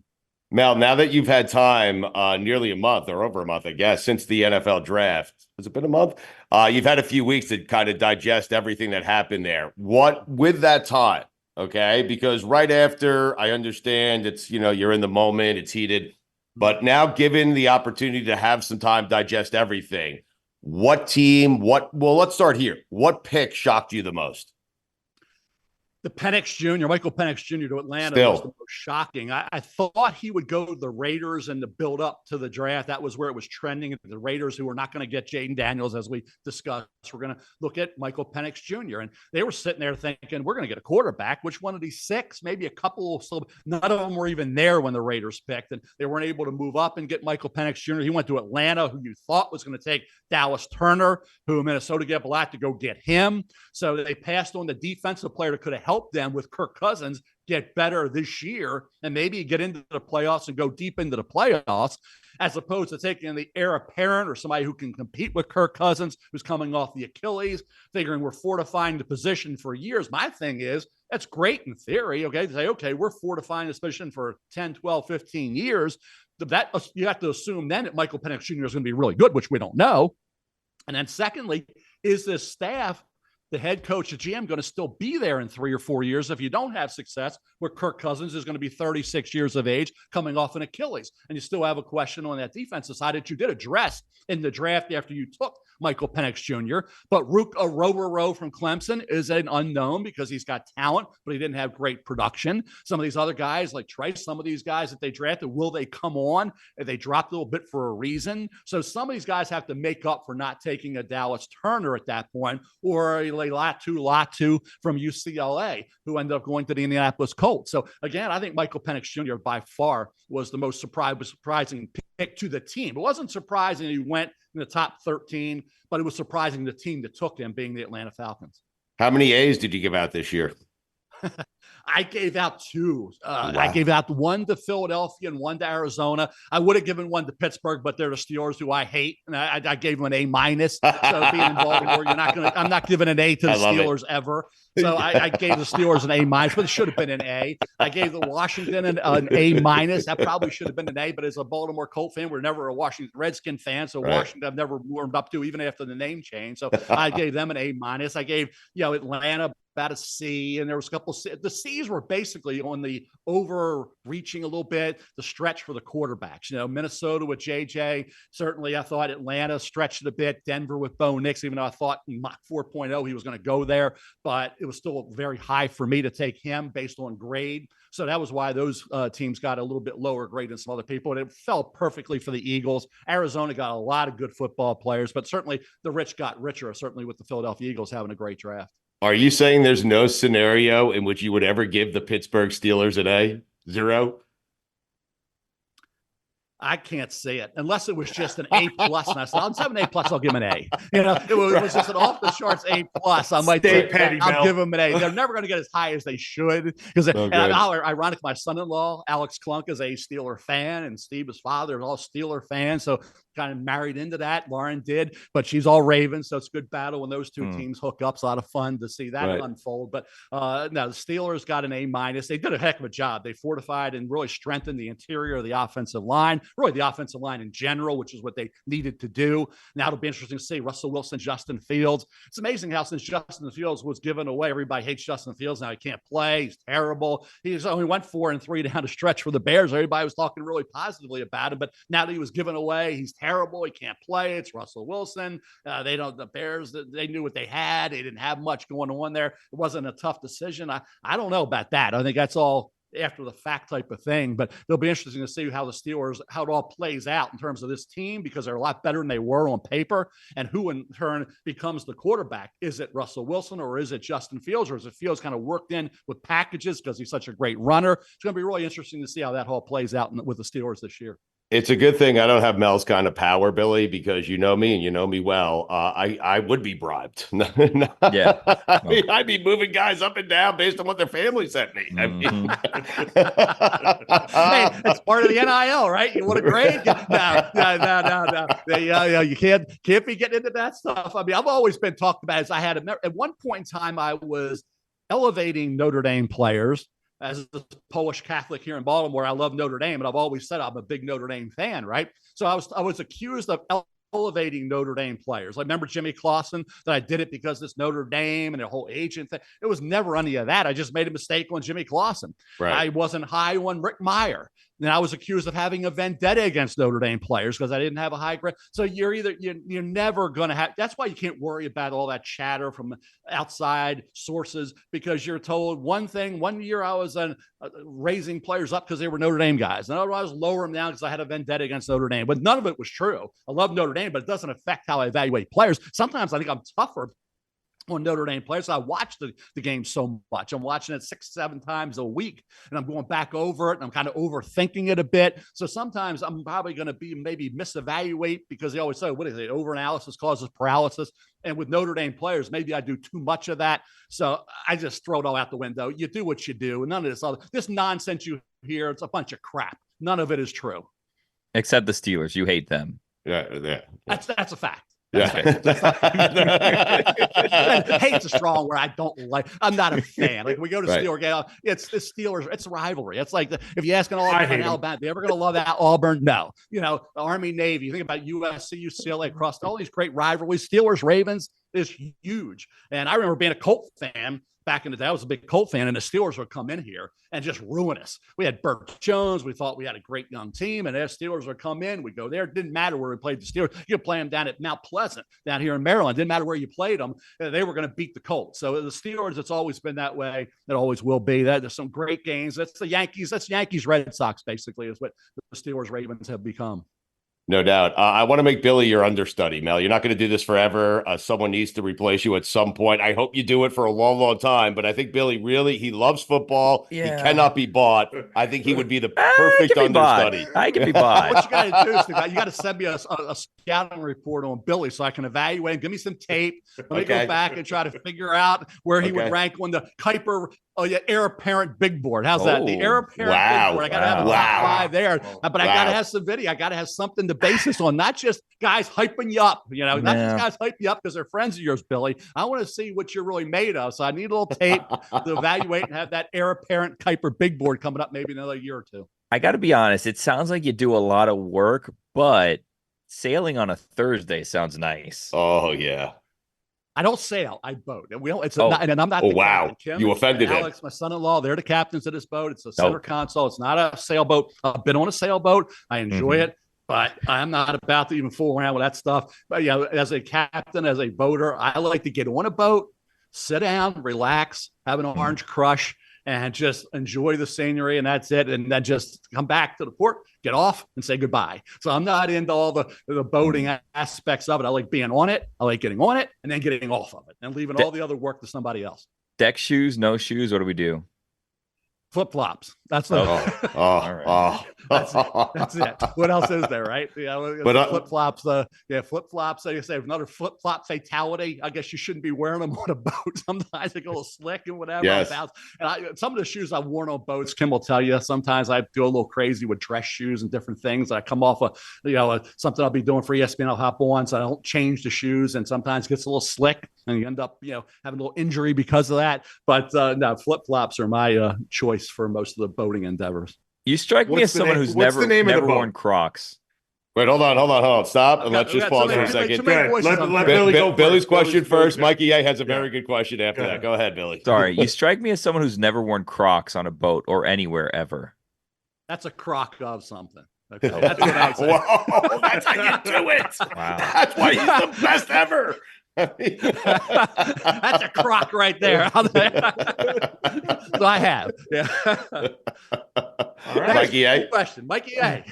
Mel, now that you've had time, nearly a month or over a month, I guess, since the NFL draft, has it been a month? You've had a few weeks to kind of digest everything that happened there. What with that time, okay? Because right after, I understand it's, you're in the moment, it's heated, but now given the opportunity to have some time digest everything, what team, well, let's start here. What pick shocked you the most?
The Penix Jr., Michael Penix Jr. to Atlanta
Still
was the most shocking. I thought he would go to the Raiders and to build up to the draft. That was where it was trending. The Raiders, who were not going to get Jaden Daniels, as we discussed, we're going to look at Michael Penix Jr. And they were sitting there thinking, we're going to get a quarterback. Which one of these six? Maybe a couple. So none of them were even there when the Raiders picked, and they weren't able to move up and get Michael Penix Jr. He went to Atlanta, who you thought was going to take Dallas Turner, who Minnesota gave a lot to go get him. So they passed on the defensive player that could have helped them with Kirk Cousins get better this year and maybe get into the playoffs and go deep into the playoffs, as opposed to taking the heir apparent or somebody who can compete with Kirk Cousins, who's coming off the Achilles, figuring we're fortifying the position for years. My thing is, that's great in theory, okay, to say, okay, we're fortifying this position for 10, 12, 15 years. That you have to assume then that Michael Penix Jr. is going to be really good, which we don't know. And then secondly, is this staff, the head coach, the GM, going to still be there in 3 or 4 years if you don't have success, where Kirk Cousins is going to be 36 years of age coming off an Achilles? And you still have a question on that defensive side that you did address in the draft after you took Michael Penix Jr. But Rook Arowaro from Clemson is an unknown because he's got talent, but he didn't have great production. Some of these other guys like Trice, some of these guys that they drafted, will they come on? They dropped a little bit for a reason. So some of these guys have to make up for not taking a Dallas Turner at that point, or a Latu from UCLA, who ended up going to the Indianapolis Colts. So again, I think Michael Penix Jr. by far was the most surprising pick to the team. It wasn't surprising he went in the top 13, but it was surprising the team that took him being the Atlanta Falcons.
How many A's did you give out this year?
I gave out two.
Wow.
I gave out one to Philadelphia and one to Arizona. I would have given one to Pittsburgh, but they're the Steelers, who I hate, and I gave them an A minus. So being in Baltimore, I'm not giving an A to the Steelers ever. So I gave the Steelers an A minus, but it should have been an A. I gave the Washington an A minus. That probably should have been an A, but as a Baltimore Colt fan, we're never a Washington Redskin fan. So right. Washington, I've never warmed up to, even after the name change. So I gave them an A minus. I gave, Atlanta about a C, and there was a couple C. The C's were basically on the overreaching a little bit, the stretch for the quarterbacks. Minnesota with JJ, certainly I thought Atlanta stretched it a bit. Denver with Bo Nix, even though I thought in Mach 4.0 he was going to go there, but it was still very high for me to take him based on grade. So that was why those teams got a little bit lower grade than some other people. And it fell perfectly for the Eagles. Arizona got a lot of good football players, but certainly the rich got richer, certainly with the Philadelphia Eagles having a great draft.
Are you saying there's no scenario in which you would ever give the Pittsburgh Steelers an A? Zero?
I can't say it unless it was just an A plus. And I said, I'll have an A plus. I'll give him an A. It was just an off the charts A plus. I might say, I'll give him an A. They're never going to get as high as they should because, ironically, my son-in-law Alex Klunk is a Steeler fan, and Steve, his father, is all Steeler fans. So kind of married into that. Lauren did, but she's all Ravens, so it's a good battle when those two teams hook up. It's a lot of fun to see that unfold. But no, the Steelers got an A minus. They did a heck of a job. They fortified and really strengthened the interior of the offensive line. Really, the offensive line in general, which is what they needed to do. Now it'll be interesting to see Russell Wilson, Justin Fields. It's amazing how since Justin Fields was given away, everybody hates Justin Fields. Now he can't play. He's terrible. He's only went 4-3 down the stretch for the Bears. Everybody was talking really positively about him, but now that he was given away, he's terrible. He can't play. It's Russell Wilson. The Bears, they knew what they had. They didn't have much going on there. It wasn't a tough decision. I don't know about that. I think that's all after the fact type of thing, but it'll be interesting to see how the Steelers, how it all plays out in terms of this team, because they're a lot better than they were on paper, and who in turn becomes the quarterback. Is it Russell Wilson or is it Justin Fields, or is it Fields kind of worked in with packages because he's such a great runner? It's going to be really interesting to see how that all plays out with the Steelers this year.
It's a good thing I don't have Mel's kind of power, Billy, because you know me and you know me well. I would be bribed.
Yeah.
I'd be moving guys up and down based on what their family sent me. I mean,
hey, it's part of the NIL, right? You want a grade? No. You can't be getting into that stuff. I mean, I've always been talked about as at one point in time, I was elevating Notre Dame players. as a Polish Catholic here in Baltimore, I love Notre Dame, and I've always said I'm a big Notre Dame fan, right? So I was accused of elevating Notre Dame players. I remember Jimmy Clausen, that I did it because it's Notre Dame and the whole agent thing. It was never any of that. I just made a mistake on Jimmy Clausen.
Right.
I wasn't high on Rick Meyer. And I was accused of having a vendetta against Notre Dame players because I didn't have a high grade. So you're never going to have, that's why you can't worry about all that chatter from outside sources, because you're told one thing. One year I was raising players up because they were Notre Dame guys. And otherwise I was lower them down because I had a vendetta against Notre Dame. But none of it was true. I love Notre Dame, but it doesn't affect how I evaluate players. Sometimes I think I'm tougher on Notre Dame players. I watch the game so much. I'm watching it 6-7 times a week, and I'm going back over it, and I'm kind of overthinking it a bit. So sometimes I'm probably going to be maybe misevaluate, because they always say, what is it? Overanalysis causes paralysis. And with Notre Dame players, maybe I do too much of that. So I just throw it all out the window. You do what you do. And none of this nonsense you hear, it's a bunch of crap. None of it is true.
Except the Steelers. You hate them.
Yeah.
That's a fact.
Yeah.
Hate's a strong word. I don't like. I'm not a fan. Like we go to
Right.
Steelers game, it's Steelers. It's a rivalry. It's like if you ask an Auburn, Alabama, they ever going to love that Auburn? No. Army, Navy. You think about USC, UCLA, across all these great rivalries. Steelers, Ravens is huge. And I remember being a Colt fan back in the day. I was a big Colt fan, and the Steelers would come in here and just ruin us. We had Burt Jones. We thought we had a great young team, and the Steelers would come in. We'd go there. It didn't matter where we played the Steelers. You could play them down at Mount Pleasant down here in Maryland. It didn't matter where you played them. They were going to beat the Colts. So the Steelers, it's always been that way. It always will be. There's some great games. That's the Yankees. That's Yankees, Red Sox, basically, is what the Steelers, Ravens have become.
No doubt. I want to make Billy your understudy, Mel. You're not going to do this forever. Someone needs to replace you at some point. I hope you do it for a long, long time. But I think Billy he loves football.
Yeah.
He cannot be bought. I think he would be the perfect understudy.
I can be bought.
What you got to do is you got to send me a scouting report on Billy so I can evaluate him. Give me some tape. Let me go back and try to figure out where he would rank on the Kiper heir apparent big board. How's that? The heir apparent big board. I got to have a top 5 there. But I got to have some video. I got to have something to base this on, not just guys hyping you up. Not just guys hype you up because they're friends of yours, Billy. I want to see what you're really made of. So I need a little tape to evaluate and have that heir apparent Kiper big board coming up maybe another year or two.
I got to be honest. It sounds like you do a lot of work, but sailing on a Thursday sounds nice.
Oh, yeah.
I don't sail. I boat. And and I'm not.
Oh, wow.
Kim
You offended him.
Alex, my son-in-law, they're the captains of this boat. It's a center console. It's not a sailboat. I've been on a sailboat. I enjoy it, but I'm not about to even fool around with that stuff. But as a captain, as a boater, I like to get on a boat, sit down, relax, have an orange crush, and just enjoy the scenery, and that's it. And then just come back to the port, get off, and say goodbye. So I'm not into all the boating aspects of it. I like being on it. I like getting on it and then getting off of it and leaving all the other work to somebody else.
Deck shoes, no shoes. What do we do?
Flip-flops. That's
All right.
That's it. What else is there, right? But flip-flops. Flip-flops. They say another flip-flop fatality. I guess you shouldn't be wearing them on a boat. Sometimes they go a little slick and whatever.
Yes.
And some of the shoes I've worn on boats, Kim will tell you. Sometimes I do a little crazy with dress shoes and different things. I come off something I'll be doing for ESPN. I'll hop on, so I don't change the shoes, and sometimes it gets a little slick, and you end up having a little injury because of that. But no, flip-flops are my choice for most of the boating endeavors.
You strike me as someone who's never worn Crocs.
Wait, hold on. Stop. And let's just pause for a second.
Let Billy go
Billy's question first. Mikey A has a very good question after that. Go ahead, Billy.
Sorry. You strike me as someone who's never worn Crocs on a boat or anywhere ever.
That's a crock of something. Okay. That's what I say.
Whoa, that's how you do it.
Wow.
That's why he's the best ever.
That's a crock right there. So I have. Yeah.
All right. Mikey A.
Question. Mikey A.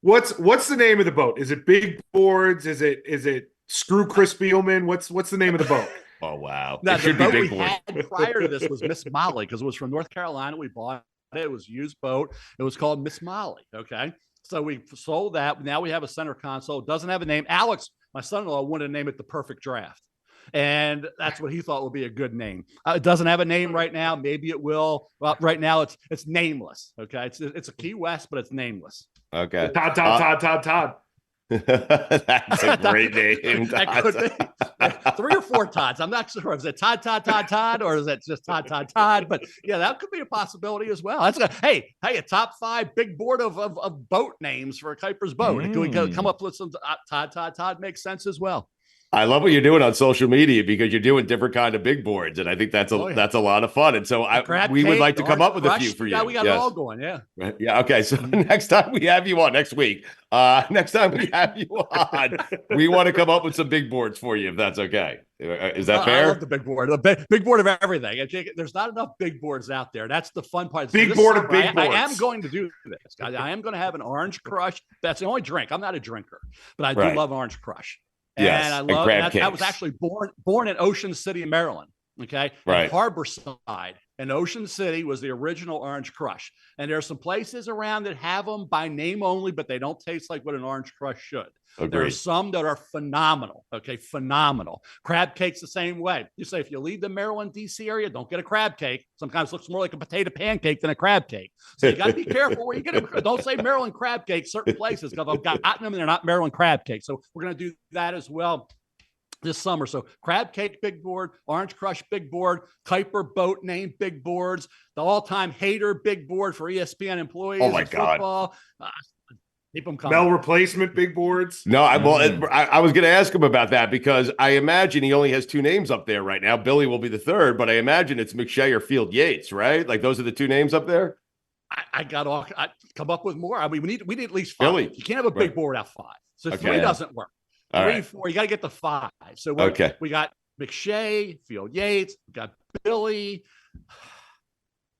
What's the name of the boat? Is it Big Boards? Is it Screw Chris Spielman? What's the name of the boat?
Oh wow!
Now,
it should
the boat
be Big
we
Board.
had prior to this was Miss Molly, because it was from North Carolina. We bought it. It was a used boat. It was called Miss Molly. Okay. So we sold that. Now we have a center console. It doesn't have a name. Alex, my son-in-law, wanted to name it the Perfect Draft. And that's what he thought would be a good name. It doesn't have a name right now. Maybe it will. Well, right now it's nameless. Okay. It's a Key West, but it's nameless.
Okay.
Todd.
That's a great name.
That could be 3 or 4 Todds. I'm not sure. Is it Todd, or is it just Todd? But yeah, that could be a possibility as well. That's hey, a top 5 big board of boat names for Kiper's boat. Can we come up with some Todd makes sense as well.
I love what you're doing on social media because you're doing different kind of big boards, and I think that's a lot of fun. And so we would like to come up with a few for you.
Yeah, we got it all going. Yeah.
Right. Yeah. Okay. So next time we have you on next week, next time we have you on, we want to come up with some big boards for you, if that's okay. Is that fair?
I love the big board. The big board of everything. There's not enough big boards out there. That's the fun part.
Big board of big boards.
I am going to do this. I am going to have an Orange Crush. That's the only drink. I'm not a drinker, but I do love Orange Crush.
Yes,
and I love that was actually born in Ocean City, Maryland. Okay,
right.
Harborside and Ocean City was the original Orange Crush. And there are some places around that have them by name only, but they don't taste like what an Orange Crush should.
Agreed.
There are some that are phenomenal. Okay, phenomenal. Crab cake's the same way. You say if you leave the Maryland, D.C. area, don't get a crab cake. Sometimes it looks more like a potato pancake than a crab cake. So you got to be careful where you get it. Don't say Maryland crab cake certain places because I've gotten them and they're not Maryland crab cake. So we're going to do that as well this summer. So crab cake big board, Orange Crush big board, Kiper boat name big boards, the all-time hater big board for ESPN employees.
Oh my God.
Keep them coming.
Mel replacement big boards.
No, I was going to ask him about that because I imagine he only has 2 names up there right now. Billy will be the 3rd, but I imagine it's McShay or Field Yates, right? Like those are the 2 names up there.
I come up with more. I mean, we need at least 5.
Billy.
You can't have a big board out 5. So 3 doesn't work.
All
3,
right.
4, you got to get to 5. So we got McShay, Field Yates, we got Billy.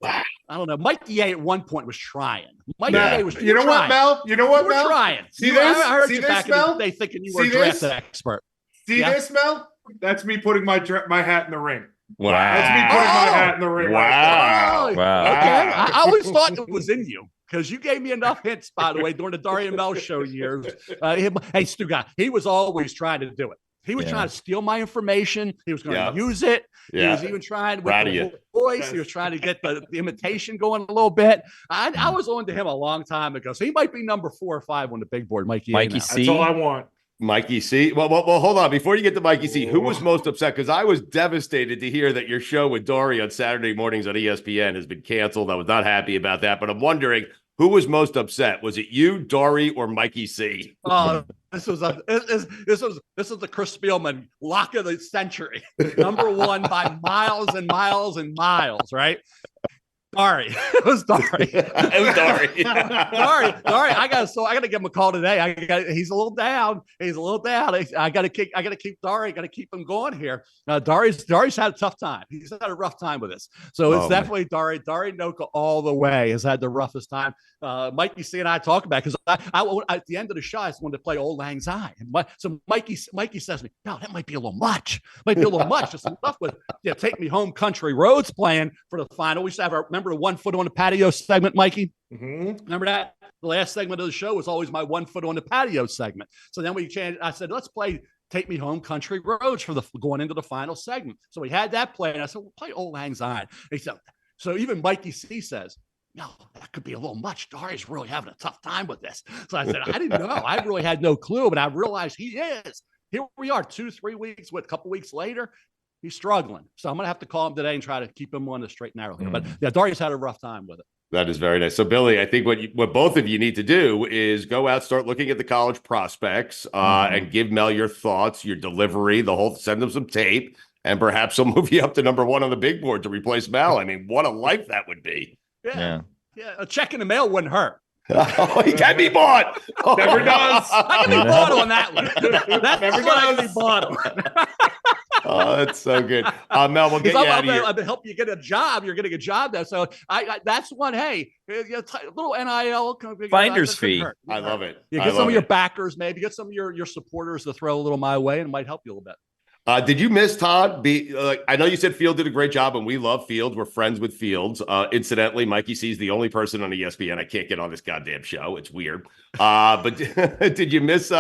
I don't know. Mikey A at one point was trying. Mikey A was.
You know what, Mel? You know what,
Mel? Trying.
See this?
I heard
See
you
this,
back
Mel?
in the day thinking you were a draft expert.
See this, Mel? That's me putting my hat in the ring.
Wow.
That's me putting my hat in the ring.
Wow.
Wow.
Okay. I always thought it was in you because you gave me enough hints, by the way, during the Daria Mel show years. Hey, Stugotz, he was always trying to do it. He was trying to steal my information. He was going to use it. He was even trying with the voice. He was trying to get the imitation going a little bit. I was on to him a long time ago. So he might be number 4 or 5 on the big board. Mikey
C.
That's all I want.
Mikey C. Well, hold on. Before you get to Mikey C, who was most upset? Because I was devastated to hear that your show with Dory on Saturday mornings on ESPN has been canceled. I was not happy about that, but I'm wondering who was most upset. Was it you, Dory, or Mikey C?
Oh, this was the Chris Spielman lock of the century, number 1 by miles and miles and miles, right? Dari. It was Dari.
Dari.
Dari. I gotta give him a call today. He's a little down. I gotta keep Dari. Got to keep him going here. Dari's had a tough time. He's had a rough time with this. So it's definitely Dari. Dari Noka all the way has had the roughest time. Mikey C and I talk about because I at the end of the show I just wanted to play Old Lang Syne. So Mikey says to me, no, that might be a little much. Just enough with Take Me Home Country Roads playing for the final. We used to have remember the 1 foot on the patio segment, Mikey?
Mm-hmm.
Remember that? The last segment of the show was always my 1 foot on the patio segment. So then we changed. I said, let's play Take Me Home Country Roads for going into the final segment. So we had that play, and I said, we'll play Old Lang Syne. He said, so even Mikey C says, no, that could be a little much. Dari's really having a tough time with this. So I said, I didn't know. I really had no clue, but I realized he is. Here we are 2-3 weeks, a couple weeks later. He's struggling. So I'm going to have to call him today and try to keep him on the straight and narrow here. But yeah, Darius had a rough time with it.
That is very nice. So, Billy, I think what both of you need to do is go out, start looking at the college prospects and give Mel your thoughts, your delivery, send them some tape, and perhaps he'll move you up to number 1 on the big board to replace Mel. I mean, what a life that would be.
Yeah. A check in the mail wouldn't hurt.
Oh, he can be bought.
Never does.
I can be bought on that one. That's
Never
what I
does.
can be bought on.
Oh, that's so good. Mel, we'll get you out of here.
I've been helping you get a job. You're getting a job there. So I that's one. Hey, a little NIL.
Finder's fee.
I love it.
You get some of your backers, maybe get some of your supporters to throw a little my way, and it might help you a little bit.
Did you miss Todd? I know you said Field did a great job, and we love Fields. We're friends with Fields. Incidentally, Mikey C is the only person on ESPN I can't get on this goddamn show. It's weird. But did you miss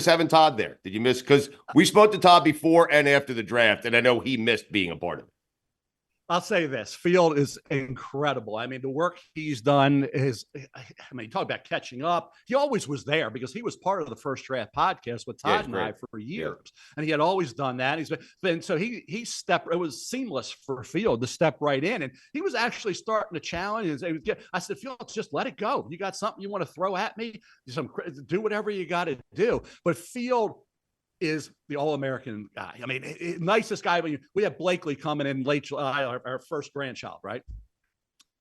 having Todd there? Did you miss? Because we spoke to Todd before and after the draft, and I know he missed being a part of it.
I'll say this: Field is incredible. I mean, the work he's done is. I mean, talk about catching up. He always was there because he was part of the First Draft podcast with Todd and I for years, and he had always done that. He's been so he stepped. It was seamless for Field to step right in, and he was actually starting to challenge. I said, Field, just let it go. You got something you want to throw at me? Do whatever you got to do. But Field is the All-American guy. I mean, nicest guy. We have Blakely coming in late July, our first grandchild, right?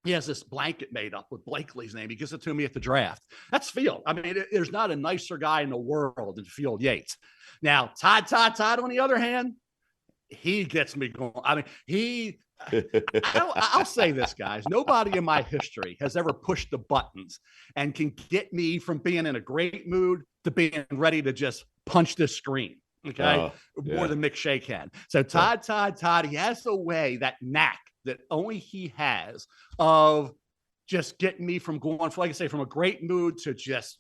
He has this blanket made up with Blakely's name. He gives it to me at the draft. That's Field. I mean, there's not a nicer guy in the world than Field Yates. Now, Todd, on the other hand, he gets me going. I mean, I'll say this, guys. Nobody in my history has ever pushed the buttons and can get me from being in a great mood to being ready to just punch the screen. Okay. More than McShay can. So Todd, he has a way, that knack that only he has of just getting me from going, like I say, from a great mood to just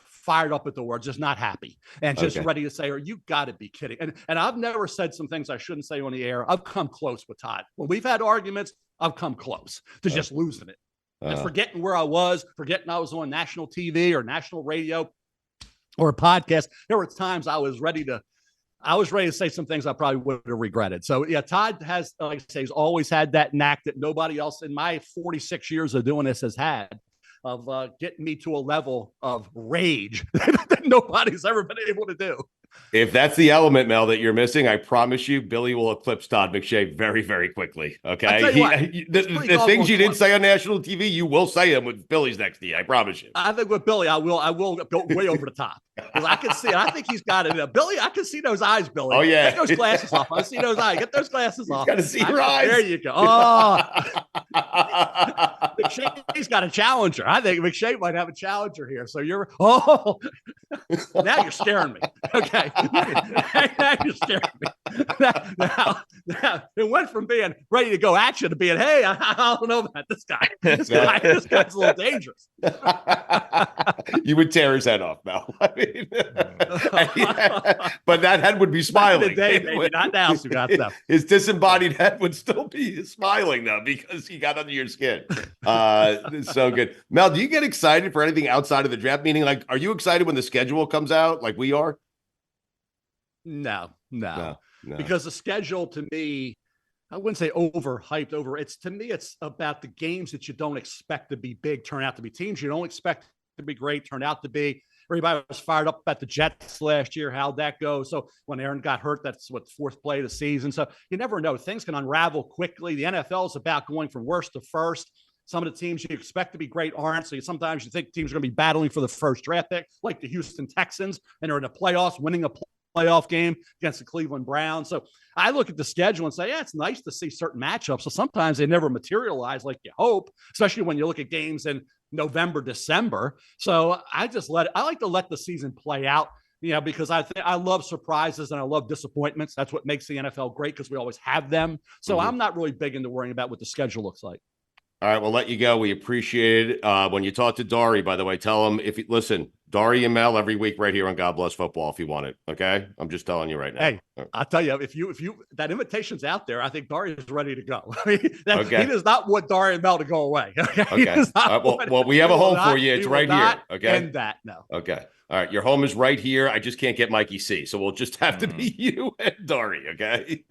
fired up at the word, just not happy and just ready to say, you got to be kidding. And I've never said some things I shouldn't say on the air. I've come close with Todd. When we've had arguments, I've come close to just losing it. And forgetting where I was, forgetting I was on national TV or national radio or a podcast. There were times I was ready to say some things I probably would have regretted. So yeah, Todd has, like I say, he's always had that knack that nobody else in my 46 years of doing this has had, of getting me to a level of rage that nobody's ever been able to do.
If that's the element, Mel, that you're missing, I promise you, Billy will eclipse Todd McShay very, very quickly. Okay. The things you didn't say on national TV, you will say them with Billy's next to you. I promise you.
I think with Billy, I will go way over the top because I can see it. I think he's got it. Billy, I can see those eyes, Billy.
Oh, yeah.
Get those glasses off. I see those eyes. Get those glasses off.
Got to see your eyes.
There you go. Oh. McShay's got a challenger. I think McShay might have a challenger here. So now you're scaring me. Okay. Now you're scaring me. Now, it went from being ready to go at you to being, hey, I don't know about this guy. This guy's a little dangerous.
You would tear his head off, Mel. I mean, but that head would be smiling.
Day, baby, not now.
His disembodied head would still be smiling, though, because he got under your skin. It's so good. Mel, do you get excited for anything outside of the draft? Meaning, like, are you excited when the schedule comes out like we are?
No. Because the schedule to me, I wouldn't say overhyped over. To me, it's about the games that you don't expect to be big turn out to be teams you don't expect to be great turn out to be. Everybody was fired up at the Jets last year, how'd that go? So when Aaron got hurt, that's what, fourth play of the season. So you never know. Things can unravel quickly. The NFL is about going from worst to first. Some of the teams you expect to be great aren't. So sometimes you think teams are going to be battling for the first draft pick, like the Houston Texans, and they're in the playoffs, winning a playoff game against the Cleveland Browns. So I look at the schedule and say, yeah, it's nice to see certain matchups. So sometimes they never materialize like you hope, especially when you look at games in November, December. So I like to let the season play out, because I love surprises and I love disappointments. That's what makes the NFL great, because we always have them. So I'm not really big into worrying about what the schedule looks like.
All right, we'll let you go. We appreciate it. When you talk to Dari, by the way, tell him listen, Dari and Mel every week right here on God Bless Football if you want it. Okay, I'm just telling you right now.
Hey, I'll tell you, if you that invitation's out there, I think Dari is ready to go. He does not want Dari and Mel to go away. Okay.
Well, we have a home for you. It's right here. Okay.
And that no.
Okay. All right, your home is right here. I just can't get Mikey C, so we'll just have to be you and Dari. Okay.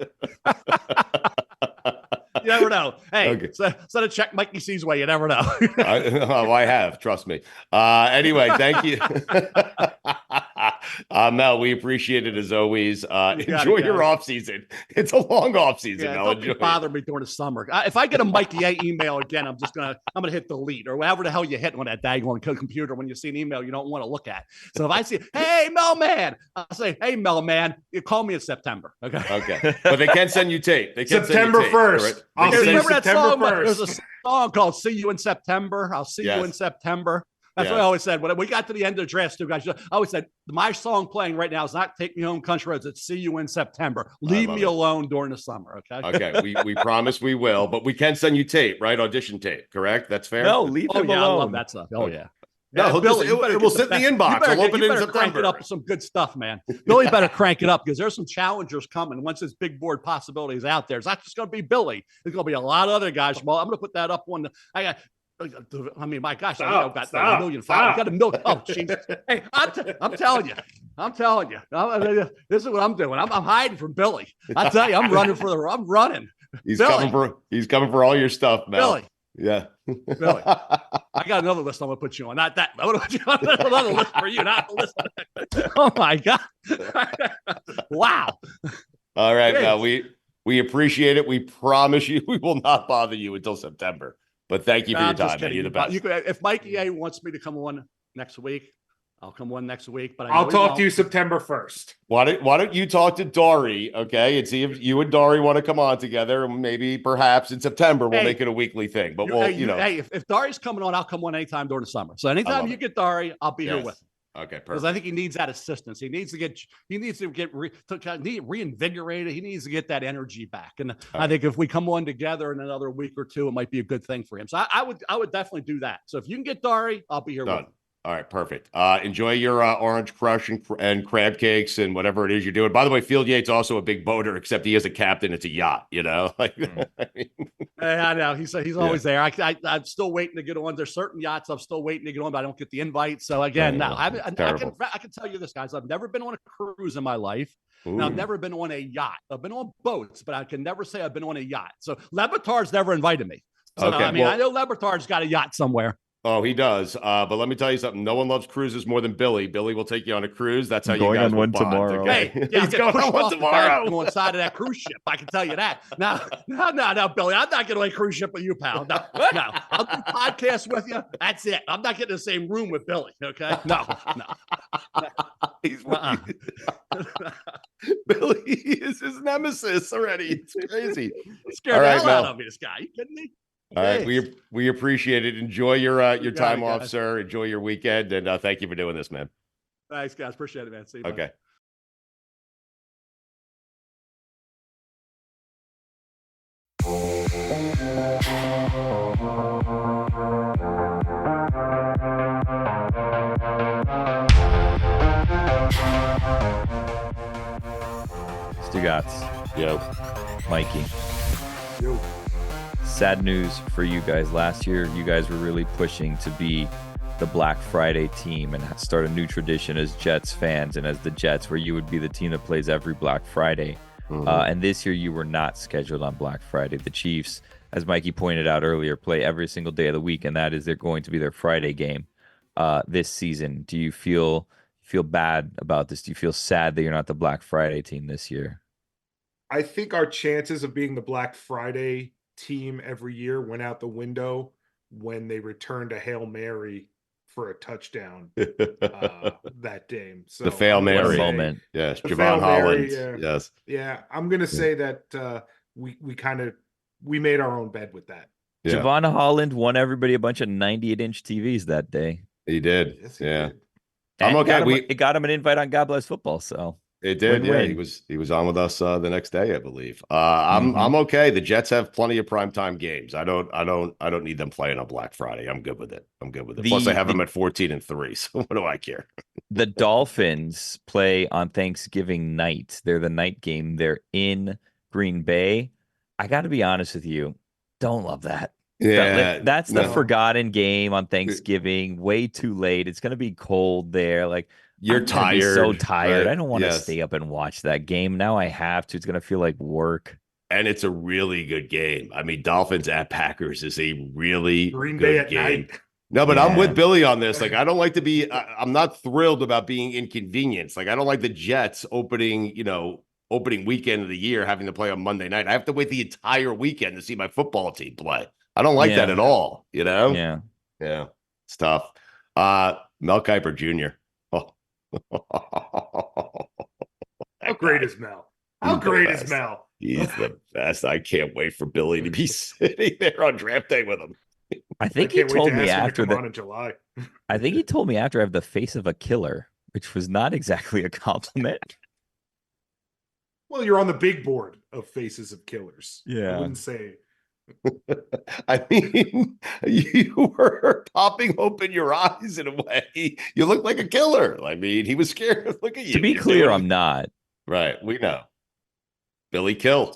You never know. Hey, so to check Mikey C's way, you never know.
I have. Trust me. Anyway, thank you. Mel, we appreciate it as always. Enjoy your off season. It's a long off season.
Yeah, don't bother me during the summer. If I get a Mikey A email again, I'm gonna hit delete or whatever the hell you hit on that daggone computer when you see an email you don't want to look at. So if I see, hey Mel man, I'll say, hey Mel man, you call me in September. Okay.
But they can send you tape. They can
September 1st.
Right?
I'll see you September 1st.
There's a song called "See You in September." I'll see you in September. That's what I always said. When we got to the end of the draft, guys, I always said, my song playing right now is not "Take Me Home Country Roads." It's "See You in September." Leave me alone during the summer, okay?
Okay, we promise we will, but we can send you tape, right? Audition tape, correct? That's fair?
No, leave him alone.
I love that stuff. Oh, yeah.
No,
Billy,
it will sit in the inbox. I'll open it in September.
Crank it up with some good stuff, man. Billy better crank it up because there's some challengers coming. Once this big board possibility is out there, it's not just going to be Billy. There's going to be a lot of other guys. Well, I'm going to put that up on. I mean, my gosh, I've got a million followers. Got a million. Oh, Jesus. Hey, I'm telling you. This is what I'm doing. I'm hiding from Billy. I tell you, I'm running.
He's coming for all your stuff, Mel.
Billy.
Yeah.
Billy. I got another list I'm going to put you on. Not that. I'm going to put you on another list for you, not the list. Oh, my God. Wow.
All right, Mel. We appreciate it. We promise you we will not bother you until September. But thank you for your time, man. You're the best.
If Mikey A wants me to come on next week, I'll come on next week. But
I'll talk to you September 1st.
Why don't you talk to Dari, okay, and see if you and Dari want to come on together, and maybe perhaps in September we'll make it a weekly thing. But
if Dari's coming on, I'll come on anytime during the summer. So anytime you get Dari, I'll be here with him.
Okay, perfect.
Because I think he needs that assistance. He needs to get reinvigorated. He needs to get that energy back. And I think if we come on together in another week or two, it might be a good thing for him. So I would definitely do that. So if you can get Dari, I'll be here with him.
All right, perfect. Enjoy your orange crush and crab cakes and whatever it is you're doing. By the way, Field Yates also a big boater, except he is a captain. It's a yacht, you know.
I know he's always there. I'm still waiting to get on. There's certain yachts I'm still waiting to get on, but I don't get the invite. So again, I can tell you this, guys. I've never been on a cruise in my life. And I've never been on a yacht. I've been on boats, but I can never say I've been on a yacht. So Batard's never invited me. So I know Batard's got a yacht somewhere.
Oh, he does. But let me tell you something. No one loves cruises more than Billy. Billy will take you on a cruise. That's how you guys
on one
bond,
tomorrow.
Okay?
Hey,
he's going on one tomorrow.
On the side of that cruise ship. I can tell you that. No, Billy. I'm not getting on a cruise ship with you, pal. No. I'll do podcasts with you. That's it. I'm not getting in the same room with Billy. Okay. No.
Billy is his nemesis already. It's crazy.
Scared the hell out of me, this guy. Are you kidding me?
All right, we appreciate it. Enjoy your time off, sir. Enjoy your weekend, and thank you for doing this, man.
Thanks, guys. Appreciate it, man. See you.
Okay.
Stugotz.
Yo.
Mikey.
Yo.
Sad news for you guys. Last year, you guys were really pushing to be the Black Friday team and start a new tradition as Jets fans and as the Jets, where you would be the team that plays every Black Friday. And this year, you were not scheduled on Black Friday. The Chiefs, as Mikey pointed out earlier, play every single day of the week, and that is they're going to be their Friday game this season. Do you feel bad about this? Do you feel sad that you're not the Black Friday team this year?
I think our chances of being the Black Friday team every year went out the window when they returned a Hail Mary for a touchdown that game. So
the Fail Mary
moment.
Yes, Javon Holland. Yes.
Yeah, I'm going to say that we made our own bed with that.
Yeah.
Javon Holland won everybody a bunch of 98-inch TVs that day.
He did.
Yes,
yeah.
did.
I'm okay.
It got him an invite on God Bless Football, so
it did.
Win-win.
Yeah, he was on with us the next day, I believe. I'm okay. The Jets have plenty of primetime games. I don't need them playing on Black Friday. I'm good with it. Plus, I have them at 14-3. So what do I care?
The Dolphins play on Thanksgiving night. They're the night game. They're in Green Bay. I got to be honest with you. Don't love that.
Yeah,
that's the forgotten game on Thanksgiving. Way too late. It's going to be cold there. Like,
you're tired.
So tired.
Right?
I don't want to stay up and watch that game. Now I have to. It's going to feel like work.
And it's a really good game. I mean, Dolphins at Packers is a really
Green Bay at
game.
Night.
No, but I'm with Billy on this. Like, I don't like to be. I'm not thrilled about being inconvenienced. Like, I don't like the Jets opening weekend of the year having to play on Monday night. I have to wait the entire weekend to see my football team play. I don't like that at all. You know? Yeah. It's tough. Mel Kiper Jr.
How great is Mel? How great is Mel?
He's the best. I can't wait for Billy to be sitting there on draft day with him.
I think he told me after
that in July.
I think he told me after I have the face of a killer, which was not exactly a compliment.
Well, you're on the big board of faces of killers.
Yeah.
I wouldn't say
I mean, you were popping open your eyes in a way. You look like a killer. I mean, he was scared. Look at you.
To be
You're
clear,
doing-
I'm not.
Right. We know. Billy Kill.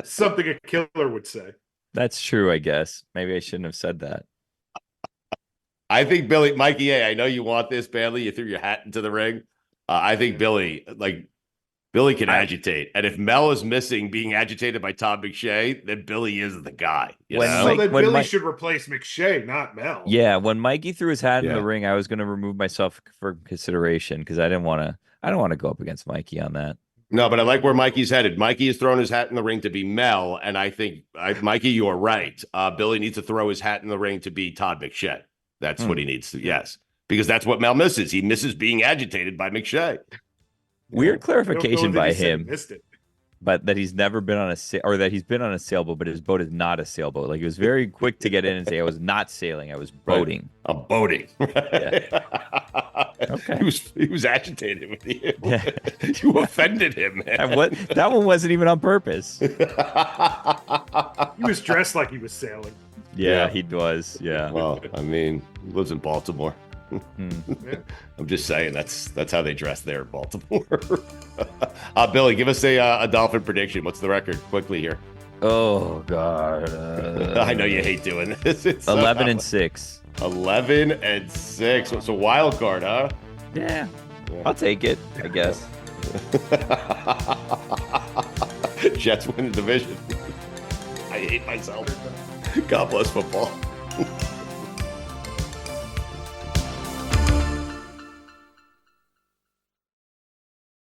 Something a killer would say.
That's true, I guess. Maybe I shouldn't have said that.
I think Billy, Mikey, hey, I know you want this badly. You threw your hat into the ring. I think Billy can agitate. And if Mel is missing being agitated by Todd McShay, then Billy is the guy. You
When
know?
So then
when
Billy
Mike-
should replace McShay, not Mel.
Yeah, when Mikey threw his hat in
Yeah.
the ring, I was going to remove myself for consideration because I don't want to go up against Mikey on that.
No, but I like where Mikey's headed. Mikey has thrown his hat in the ring to be Mel, and I think, Mikey, you are right. Billy needs to throw his hat in the ring to be Todd McShay. That's what he needs to, yes. Because that's what Mel misses. He misses being agitated by McShay.
Weird
I don't know
clarification
that
by
he said he
him,
missed it.
but that he's never been on or that he's been on a sailboat, but his boat is not a sailboat. Like he was very quick to get in and say, I was not sailing, I was boating.
I'm boating.
Yeah. Okay.
He was agitated with you.
Yeah.
You offended him, man.
That one wasn't even on purpose.
He was dressed like he was sailing.
Yeah,
Yeah.
he was. Yeah.
Well, I mean, he lives in Baltimore.
Yeah.
I'm just saying that's how they dress there in Baltimore. Billy, give us a Dolphin prediction. What's the record? Quickly here.
Oh God.
I know you hate doing this. It's
11-6.
11-6. It's a wild card, huh?
Yeah. I'll take it, I guess.
Jets win the division. I hate myself. God bless football.